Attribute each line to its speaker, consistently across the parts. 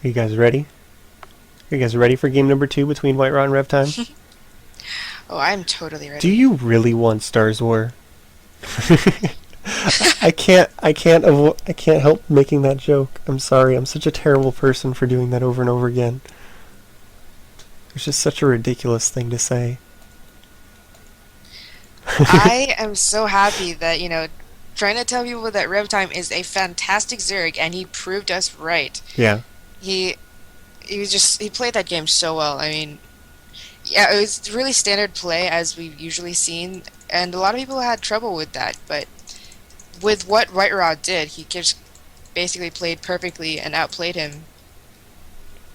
Speaker 1: Are you guys ready? Are you guys ready for game number 2 between Whitera and Revtime?
Speaker 2: Oh, I'm totally
Speaker 1: Do
Speaker 2: ready.
Speaker 1: you really want Stars War? I can't help making that joke. I'm sorry. I'm such a terrible person for doing that over and over again. It's just such a ridiculous thing to say.
Speaker 2: I am so happy that, trying to tell people that Revtime is a fantastic Zerg, and he proved us right.
Speaker 1: Yeah.
Speaker 2: He he played that game so well. I mean, yeah, it was really standard play as we've usually seen, and a lot of people had trouble with that, but with what Whitera did, he just basically played perfectly and outplayed him.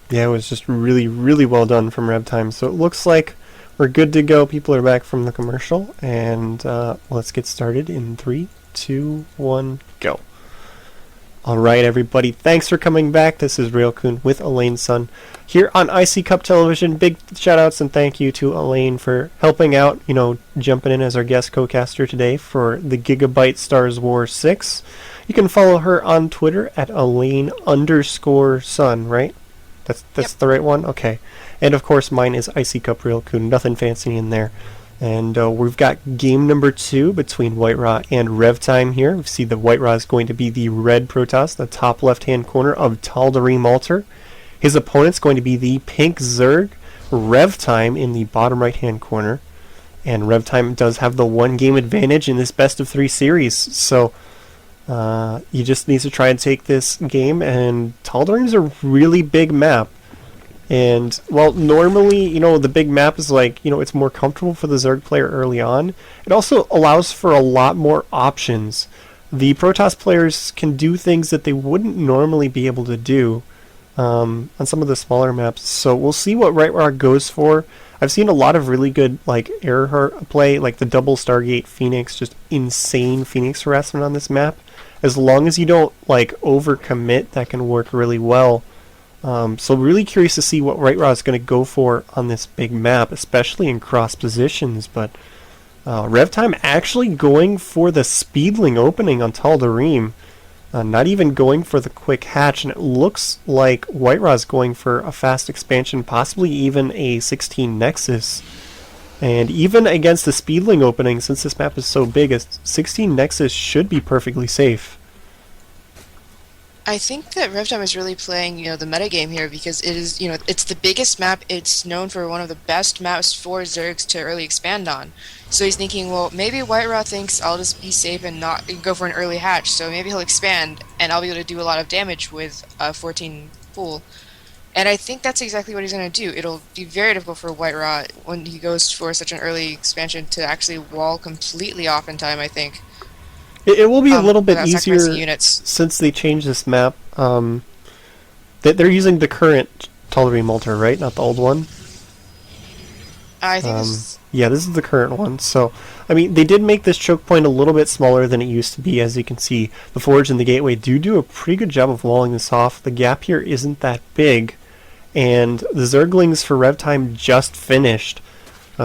Speaker 1: Yeah, it was just really, really well done from Revtime. So it looks like we're good to go. People are back from the commercial, and let's get started in 3, 2, 1, go. Alright, everybody, thanks for coming back. This is Railcoon with Elaine's son here on iCCup Television. Big shoutouts and thank you to Elaine for helping out, jumping in as our guest co-caster today for the Gigabyte Stars War 6. You can follow her on Twitter at Elaine_son, right? That's
Speaker 2: Yep.
Speaker 1: the right one? Okay. And of course, mine is iCCup Railcoon. Nothing fancy in there. And we've got game number 2 between Whitera and Revtime here. We see that Whitera is going to be the red Protoss, the top left-hand corner of Tal'Darim Altar. His opponent's going to be the pink Zerg, Revtime, in the bottom right-hand corner. And Revtime does have the 1-game advantage in this best-of-3 series. So you just need to try and take this game. And Tal'Darim's a really big map. And, well, normally, the big map is like, it's more comfortable for the Zerg player early on. It also allows for a lot more options. The Protoss players can do things that they wouldn't normally be able to do on some of the smaller maps. So we'll see what Whitera goes for. I've seen a lot of really good, Earhart play, like the double Stargate Phoenix, just insane Phoenix harassment on this map. As long as you don't, overcommit, that can work really well. So really curious to see what Whitera is going to go for on this big map, especially in cross positions. But Revtime actually going for the Speedling opening on Tal'Darim, not even going for the quick hatch, and it looks like Whitera is going for a fast expansion, possibly even a 16 Nexus. And even against the Speedling opening, since this map is so big, a 16 Nexus should be perfectly safe.
Speaker 2: I think that Revtime is really playing, the metagame here because it is, it's the biggest map. It's known for one of the best maps for Zergs to early expand on. So he's thinking, well, maybe Whitera thinks I'll just be safe and not go for an early hatch. So maybe he'll expand and I'll be able to do a lot of damage with a 14 full. And I think that's exactly what he's going to do. It'll be very difficult for Whitera when he goes for such an early expansion to actually wall completely off in time, I think.
Speaker 1: It will be a little bit
Speaker 2: Without
Speaker 1: easier
Speaker 2: sacrificing units.
Speaker 1: since they changed this map. They're using the current Tal'Darim Altar, right? Not the old one.
Speaker 2: I think this.
Speaker 1: Yeah, this is the current one. So, I mean, they did make this choke point a little bit smaller than it used to be. As you can see, the Forge and the Gateway do a pretty good job of walling this off. The gap here isn't that big, and the Zerglings for Revtime just finished.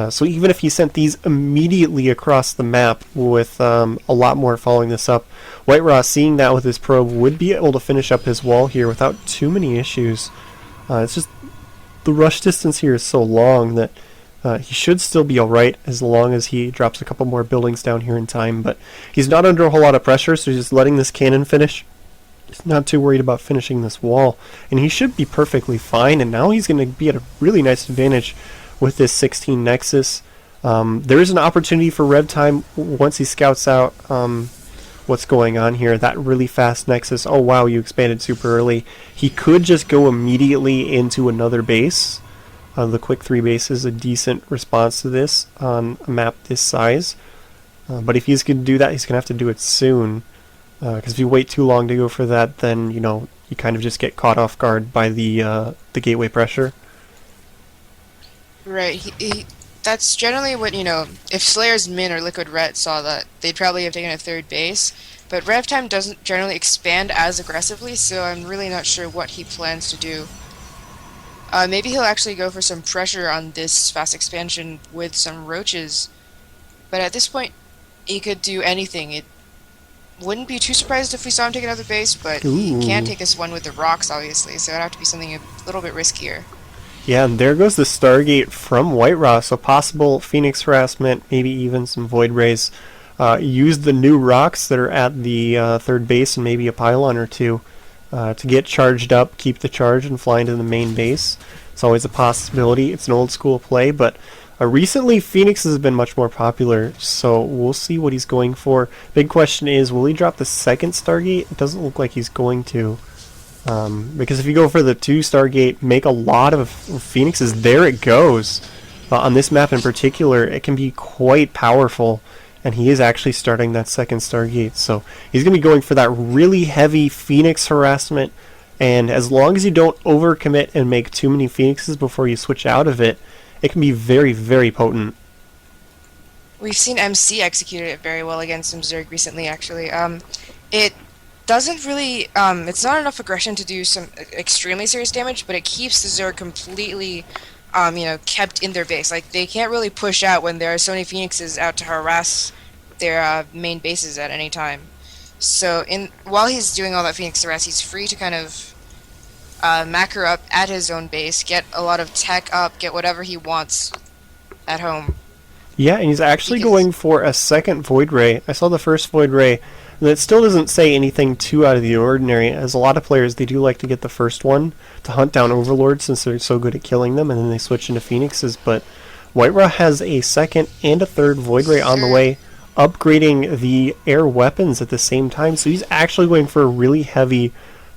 Speaker 1: So even if he sent these immediately across the map with a lot more following this up, Whitera, seeing that with his probe, would be able to finish up his wall here without too many issues. It's just the rush distance here is so long that he should still be alright as long as he drops a couple more buildings down here in time. But he's not under a whole lot of pressure, so he's just letting this cannon finish. He's not too worried about finishing this wall, and he should be perfectly fine. And now he's going to be at a really nice advantage with this 16 Nexus. There is an opportunity for Revtime once he scouts out what's going on here. That really fast Nexus. Oh wow, you expanded super early. He could just go immediately into another base. The quick 3 base is a decent response to this on a map this size. But if he's going to do that, he's going to have to do it soon. Because if you wait too long to go for that, then you kind of just get caught off guard by the gateway pressure.
Speaker 2: Right. That's generally what, if Slayer's Min or Liquid Ret saw that, they'd probably have taken a third base. But Revtime doesn't generally expand as aggressively, so I'm really not sure what he plans to do. Maybe he'll actually go for some pressure on this fast expansion with some roaches. But at this point, he could do anything. wouldn't be too surprised if we saw him take another base, but he can't
Speaker 1: Ooh.
Speaker 2: take us one with the rocks, obviously, so it'd have to be something a little bit riskier.
Speaker 1: Yeah, and there goes the Stargate from Whitera. So possible Phoenix harassment, maybe even some Void Rays. Use the new rocks that are at the third base and maybe a pylon or two to get charged up, keep the charge, and fly into the main base. It's always a possibility. It's an old school play, but recently Phoenix has been much more popular, so we'll see what he's going for. Big question is, will he drop the second Stargate? It doesn't look like he's going to. Because if you go for the 2 Stargate, make a lot of Phoenixes, there it goes. On this map in particular, it can be quite powerful, and he is actually starting that second Stargate. So he's going to be going for that really heavy Phoenix harassment, and as long as you don't overcommit and make too many Phoenixes before you switch out of it, it can be very, very potent.
Speaker 2: We've seen MC executed it very well against some Zerg recently, actually. It doesn't really, it's not enough aggression to do some extremely serious damage, but it keeps the Zerg completely, kept in their base. Like, they can't really push out when there are so many Phoenixes out to harass their main bases at any time. So, while he's doing all that Phoenix harass, he's free to kind of macro up at his own base, get a lot of tech up, get whatever he wants at home.
Speaker 1: Yeah, and he's actually going for a second Void Ray. I saw the first Void Ray, and it still doesn't say anything too out of the ordinary. As a lot of players, they do like to get the first one to hunt down Overlords since they're so good at killing them, and then they switch into Phoenixes. But Whitera has a second and a third Void Ray on the way, upgrading the air weapons at the same time. So he's actually going for a really heavy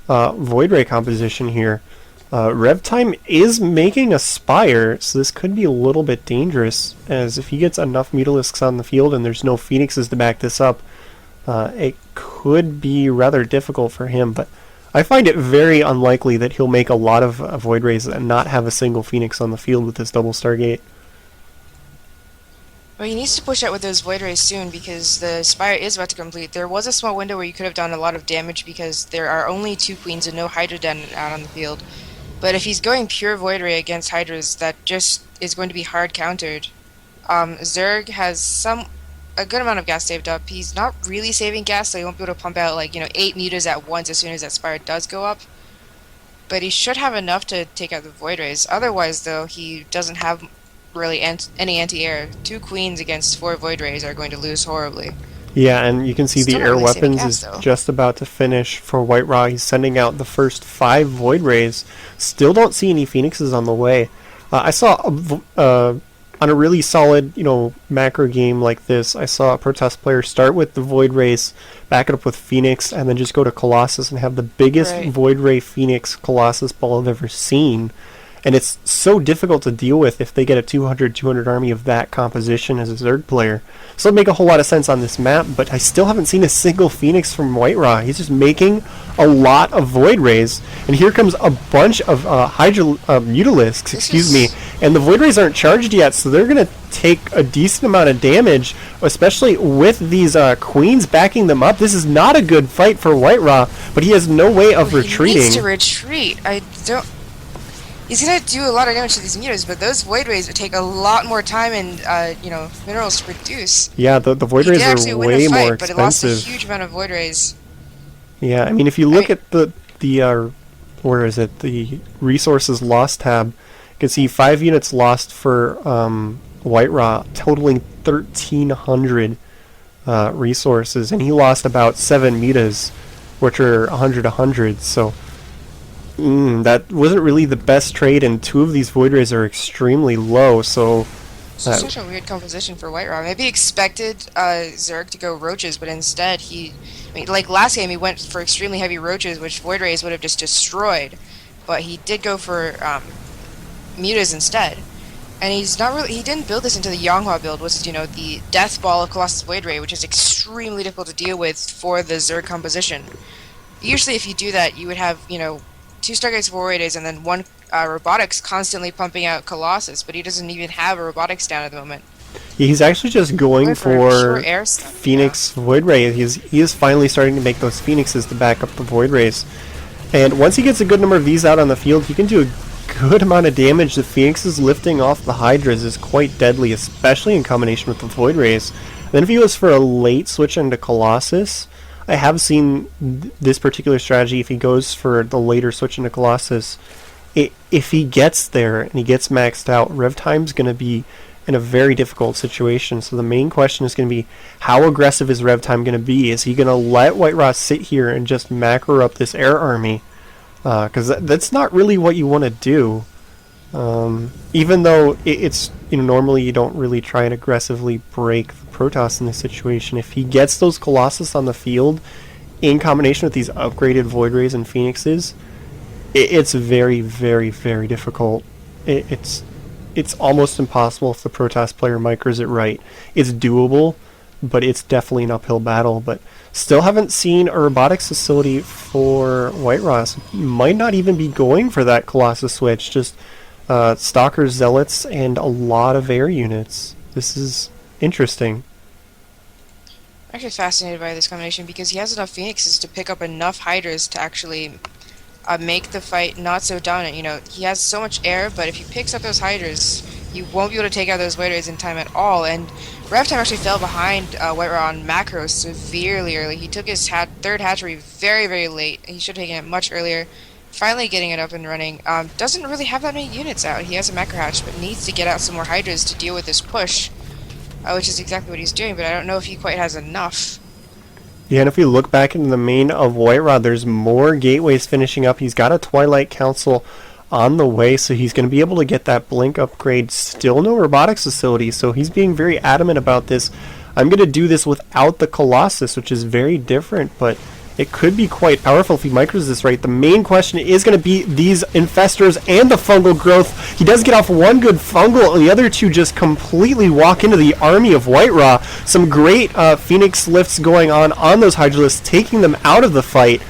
Speaker 1: Void Ray composition here. Revtime is making a Spire, so this could be a little bit dangerous, as if he gets enough Mutalisks on the field and there's no Phoenixes to back this up, it could be rather difficult for him, but I find it very unlikely that he'll make a lot of Void Rays and not have a single Phoenix on the field with this double Stargate.
Speaker 2: Well, he needs to push out with those Void Rays soon because the Spire is about to complete. There was a small window where you could have done a lot of damage because there are only 2 Queens and no Hydra Den out on the field. But if he's going pure Void Ray against Hydras, that just is going to be hard countered. Zerg has a good amount of gas saved up. He's not really saving gas, so he won't be able to pump out 8 meters at once as soon as that Spire does go up. But he should have enough to take out the Void Rays. Otherwise, though, he doesn't have really any anti-air. 2 Queens against 4 Void Rays are going to lose horribly.
Speaker 1: Yeah, and you can see the air weapons is just about to finish for Whitera. He's sending out the first 5 Void Rays. Still don't see any Phoenixes on the way. I saw on a really solid, macro game like this, I saw a Protest player start with the Void Rays, back it up with Phoenix, and then just go to Colossus and have the biggest Void Ray Phoenix Colossus ball I've ever seen. And it's so difficult to deal with if they get a 200 army of that composition as a Zerg player. So it'd make a whole lot of sense on this map, but I still haven't seen a single Phoenix from Whitera. He's just making a lot of Void Rays, and here comes a bunch of Mutalisks, and the Void Rays aren't charged yet, so they're going to take a decent amount of damage, especially with these Queens backing them up. This is not a good fight for Whitera, but he has no way of retreating.
Speaker 2: He needs to retreat. He's going to do a lot of damage to these meters, but those Void Rays would take a lot more time and, minerals to produce.
Speaker 1: Yeah, the Void Rays are way more expensive.
Speaker 2: But it lost a huge amount of Void Rays.
Speaker 1: Yeah, I mean, if you look at the resources lost tab, you can see 5 units lost for Whitera, totaling 1,300 resources, and he lost about 7 metas, which are 100, so that wasn't really the best trade, and 2 of these Void Rays are extremely low, so...
Speaker 2: It's such a weird composition for Whitera. Maybe expected Zerg to go Roaches, but instead like last game he went for extremely heavy Roaches, which Void Rays would have just destroyed, but he did go for Mutas instead. And he didn't build this into the Yanghua build, which is, the Death Ball of Colossus Void Ray, which is extremely difficult to deal with for the Zerg composition. Usually if you do that, you would have, 2 Stargates, 4 Void Rays, and then 1 Robotics constantly pumping out Colossus, but he doesn't even have a Robotics down at the moment.
Speaker 1: He's actually just going for Phoenix Void Ray. He is finally starting to make those Phoenixes to back up the Void Rays. And once he gets a good number of these out on the field, he can do a good amount of damage. The Phoenixes lifting off the Hydras is quite deadly, especially in combination with the Void Rays. Then if he goes for a late switch into Colossus, I have seen this particular strategy, if he goes for the later switch into Colossus, if he gets there and he gets maxed out, Revtime's going to be in a very difficult situation. So the main question is going to be, how aggressive is Revtime going to be? Is he going to let Whitera sit here and just macro up this air army? Because that's not really what you want to do. Even though it's, normally you don't really try and aggressively break the Protoss in this situation. If he gets those Colossus on the field in combination with these upgraded Void Rays and Phoenixes, it's very, very, very difficult. It's almost impossible if the Protoss player micros it right. It's doable, but it's definitely an uphill battle. But still haven't seen a robotics facility for Whitera. Might not even be going for that Colossus switch. Just Stalkers, Zealots, and a lot of air units. This is interesting.
Speaker 2: I'm actually fascinated by this combination because he has enough Phoenixes to pick up enough Hydras to actually make the fight not so dominant. He has so much air, but if he picks up those Hydras, he won't be able to take out those Void Rays in time at all. And Revtime actually fell behind Whitera on macros severely early. He took his third hatchery very, very late. He should have taken it much earlier. Finally getting it up and running. Doesn't really have that many units out. He has a macro hatch, but needs to get out some more Hydras to deal with this push, which is exactly what he's doing, but I don't know if he quite has enough.
Speaker 1: Yeah, and if we look back into the main of Whitera, there's more gateways finishing up. He's got a Twilight Council on the way, so he's going to be able to get that Blink upgrade. Still no robotics facility, so he's being very adamant about this. I'm going to do this without the Colossus, which is very different, but it could be quite powerful if he micros this right. The main question is going to be these infestors and the fungal growth. He does get off one good fungal, and the other two just completely walk into the army of Whitera. Some great Phoenix lifts going on those Hydralisks, taking them out of the fight.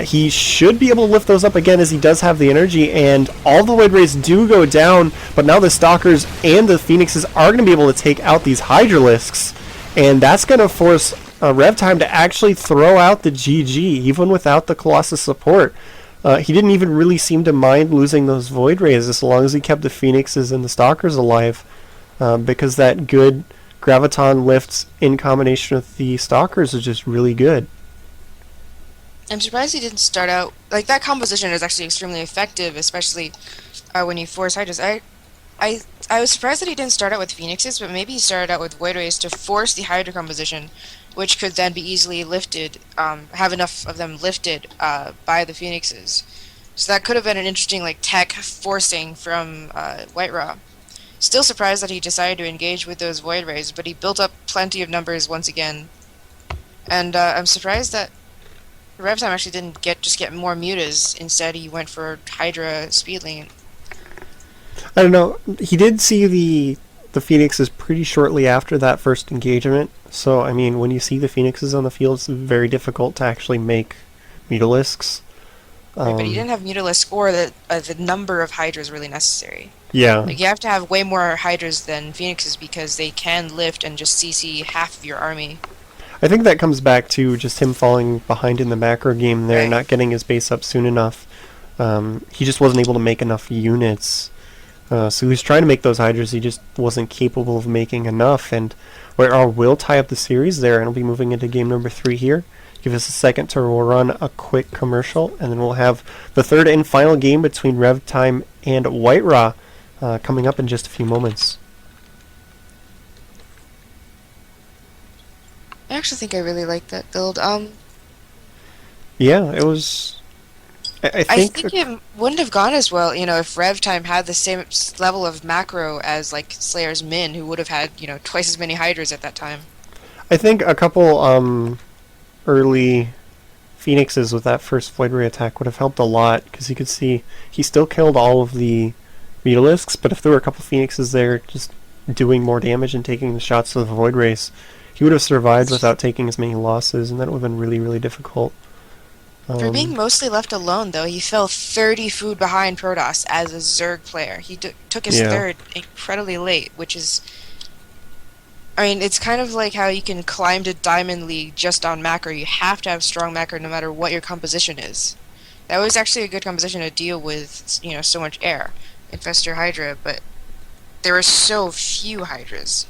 Speaker 1: He should be able to lift those up again as he does have the energy, and all the Void Rays do go down, but now the Stalkers and the Phoenixes are going to be able to take out these Hydralisks, and that's going to force Revtime to actually throw out the GG, even without the Colossus support. He didn't even really seem to mind losing those Void Rays as long as he kept the Phoenixes and the Stalkers alive, because that good Graviton lifts in combination with the Stalkers is just really good.
Speaker 2: I'm surprised he didn't start out... Like, that composition is actually extremely effective, especially when you force Hydras. I was surprised that he didn't start out with Phoenixes, but maybe he started out with Void Rays to force the Hydra composition, which could then be easily lifted, have enough of them lifted by the Phoenixes. So that could have been an interesting tech forcing from Whitera. Still surprised that he decided to engage with those Void Rays, but he built up plenty of numbers once again. And I'm surprised that Revtime actually didn't get more mutas. Instead, he went for Hydra speedling.
Speaker 1: I don't know. He did see the Phoenixes pretty shortly after that first engagement. So, I mean, when you see the Phoenixes on the field, it's very difficult to actually make Mutalisks.
Speaker 2: Right, but he didn't have Mutalisk or the number of Hydras really necessary.
Speaker 1: Yeah.
Speaker 2: You have to have way more Hydras than Phoenixes because they can lift and just CC half of your army.
Speaker 1: I think that comes back to just him falling behind in the macro game there,
Speaker 2: Right.
Speaker 1: not getting his base up soon enough. He just wasn't able to make enough units. So he was trying to make those Hydras, he just wasn't capable of making enough. And Whitera will tie up the series there, and we'll be moving into game number 3 here. Give us a second to run a quick commercial, and then we'll have the third and final game between Revtime and Whitera coming up in just a few moments.
Speaker 2: I actually think I really like that build.
Speaker 1: Yeah, it was... I think
Speaker 2: it wouldn't have gone as well, if Revtime had the same level of macro as Slayer's Min, who would have had, twice as many Hydras at that time.
Speaker 1: I think a couple early Phoenixes with that first Void Ray attack would have helped a lot, because you could see he still killed all of the Mutalisks, but if there were a couple Phoenixes there just doing more damage and taking the shots to the Void Rays, he would have survived without taking as many losses, and that would have been really, really difficult.
Speaker 2: For being mostly left alone, though, he fell 30 food behind Protoss as a Zerg player. He took his third incredibly late, which is... I mean, it's kind of like how you can climb to Diamond League just on macro. You have to have strong macro no matter what your composition is. That was actually a good composition to deal with, so much air. Infestor Hydra, but there were so few Hydras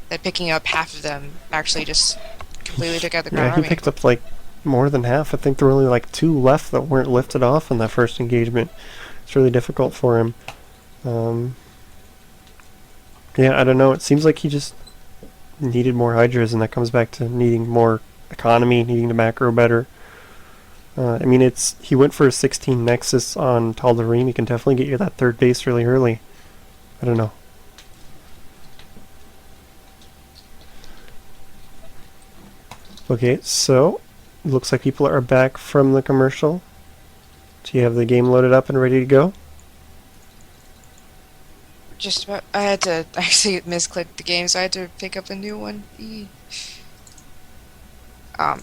Speaker 2: that picking up half of them actually just completely took out the
Speaker 1: Yeah,
Speaker 2: Crown
Speaker 1: he
Speaker 2: Army.
Speaker 1: picked up like more than half. I think there were only like 2 left that weren't lifted off in that first engagement. It's really difficult for him. Yeah, I don't know. It seems like he just needed more Hydras, and that comes back to needing more economy, needing to macro better. I mean, he went for a 16 Nexus on Tal'Darim. He can definitely get you that third base really early. I don't know. Okay, so looks like people are back from the commercial. Do you have the game loaded up and ready to go?
Speaker 2: Just about. I had to actually misclick the game, so I had to pick up a new one. I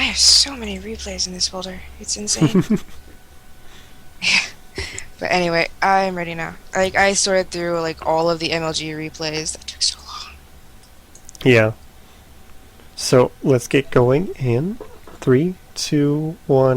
Speaker 2: have so many replays in this folder. It's insane. But anyway, I'm ready now. Like, I sorted through like all of the MLG replays. That took so long.
Speaker 1: Yeah. So let's get going in 3, 2, 1.